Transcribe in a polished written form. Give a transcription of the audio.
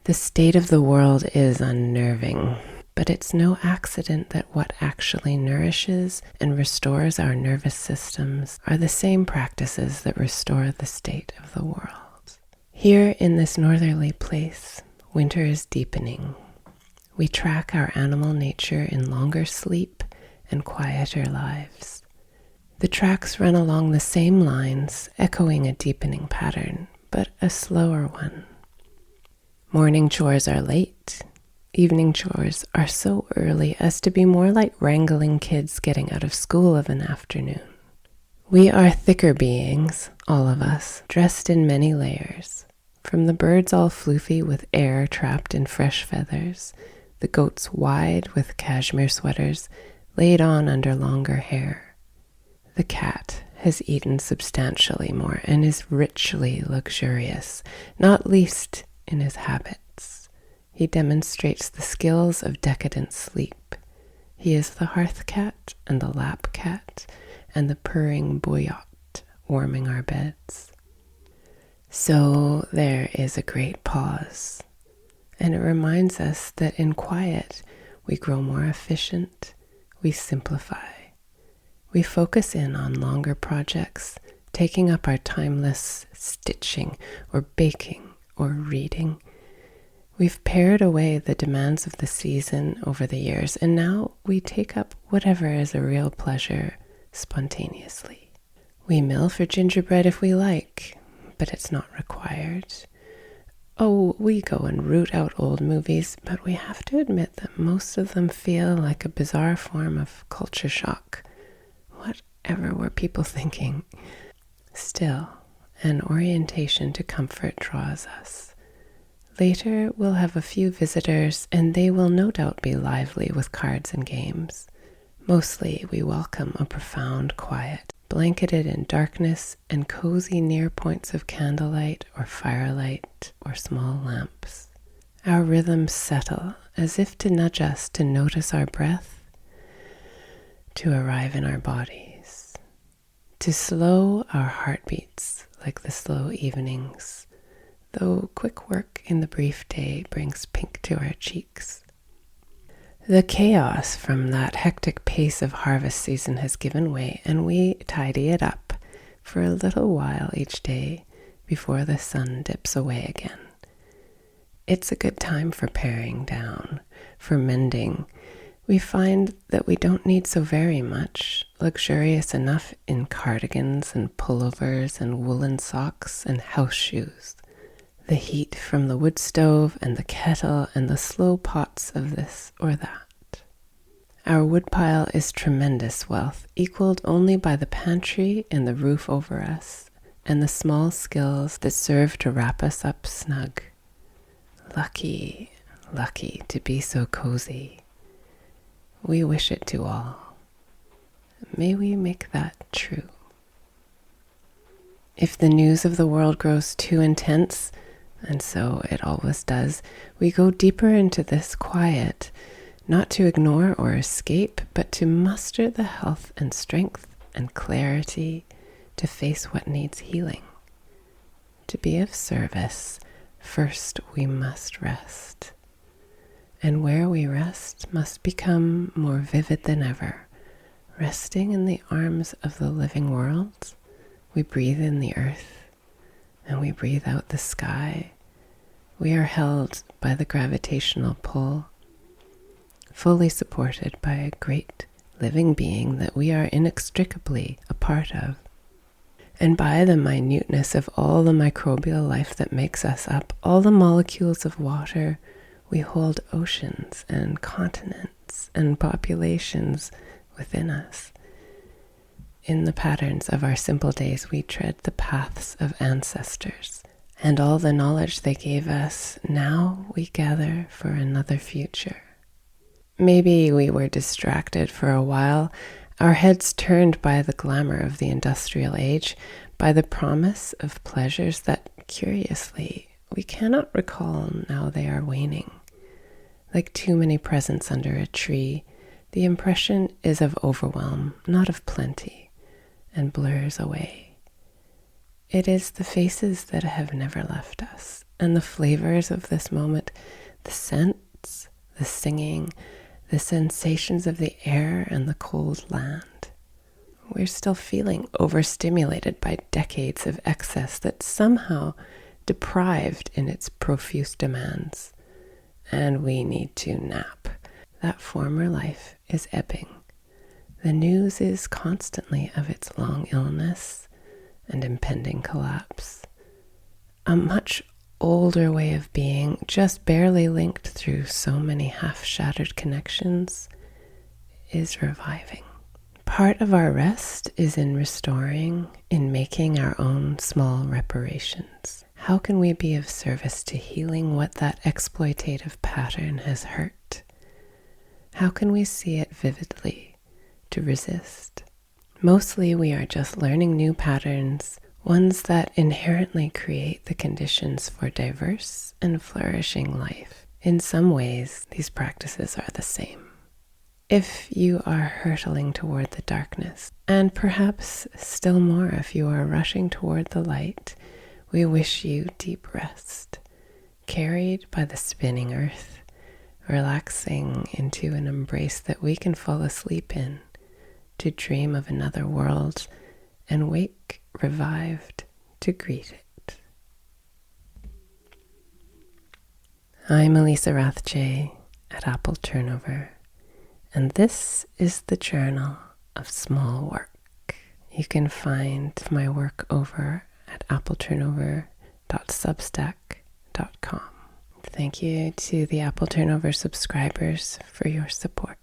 The state of the world is unnerving, but it's no accident that what actually nourishes and restores our nervous systems are the same practices that restore the state of the world. Here in this northerly place, winter is deepening. We track our animal nature in longer sleep and quieter lives. The tracks run along the same lines, echoing a deepening pattern, but a slower one. Morning chores are late. Evening chores are so early as to be more like wrangling kids getting out of school of an afternoon. We are thicker beings, all of us, dressed in many layers. From the birds all floofy with air trapped in fresh feathers, the goats wide with cashmere sweaters laid on under longer hair. The cat has eaten substantially more and is richly luxurious, not least in his habits. He demonstrates the skills of decadent sleep. He is the hearth cat and the lap cat and the purring boyot warming our beds. So there is a great pause, and it reminds us that in quiet we grow more efficient, we simplify. We focus in on longer projects, taking up our timeless stitching or baking or reading. We've pared away the demands of the season over the years, and now we take up whatever is a real pleasure spontaneously. We mill for gingerbread if we like, but it's not required. Oh, we go and root out old movies, but we have to admit that most of them feel like a bizarre form of culture shock. Whatever were people thinking? Still, an orientation to comfort draws us. Later, we'll have a few visitors, and they will no doubt be lively with cards and games. Mostly, we welcome a profound quiet, blanketed in darkness and cozy near points of candlelight or firelight or small lamps. Our rhythms settle as if to nudge us to notice our breath, to arrive in our bodies, to slow our heartbeats like the slow evenings, though quick work in the brief day brings pink to our cheeks. The chaos from that hectic pace of harvest season has given way, and we tidy it up for a little while each day before the sun dips away again. It's a good time for paring down, for mending. We find that we don't need so very much, luxurious enough in cardigans and pullovers and woolen socks and house shoes. The heat from the wood stove and the kettle and the slow pots of this or that. Our woodpile is tremendous wealth, equaled only by the pantry and the roof over us, and the small skills that serve to wrap us up snug. Lucky, lucky to be so cozy. We wish it to all. May we make that true. If the news of the world grows too intense, and so it always does, we go deeper into this quiet, not to ignore or escape, but to muster the health and strength and clarity to face what needs healing. To be of service, first we must rest. And where we rest must become more vivid than ever. Resting in the arms of the living world, we breathe in the earth and we breathe out the sky. We are held by the gravitational pull, fully supported by a great living being that we are inextricably a part of, and by the minuteness of all the microbial life that makes us up, all the molecules of water. We hold oceans and continents and populations within us. In the patterns of our simple days, we tread the paths of ancestors, and all the knowledge they gave us, now we gather for another future. Maybe we were distracted for a while, our heads turned by the glamour of the industrial age, by the promise of pleasures that, curiously, we cannot recall now they are waning. Like too many presents under a tree, the impression is of overwhelm, not of plenty, and blurs away. It is the faces that have never left us, and the flavors of this moment, the scents, the singing, the sensations of the air and the cold land. We're still feeling overstimulated by decades of excess that's somehow deprived in its profuse demands. And we need to nap. That former life is ebbing. The news is constantly of its long illness and impending collapse. A much older way of being, just barely linked through so many half-shattered connections, is reviving. Part of our rest is in restoring, in making our own small reparations. How can we be of service to healing what that exploitative pattern has hurt? How can we see it vividly, to resist? Mostly we are just learning new patterns, ones that inherently create the conditions for diverse and flourishing life. In some ways, these practices are the same. If you are hurtling toward the darkness, and perhaps still more if you are rushing toward the light, we wish you deep rest, carried by the spinning earth, relaxing into an embrace that we can fall asleep in, to dream of another world and wake revived to greet it. I'm Elisa Rathje at Appleturnover, and this is the Journal of Small Work. You can find my work over at appleturnover.substack.com. Thank you to the Apple Turnover subscribers for your support.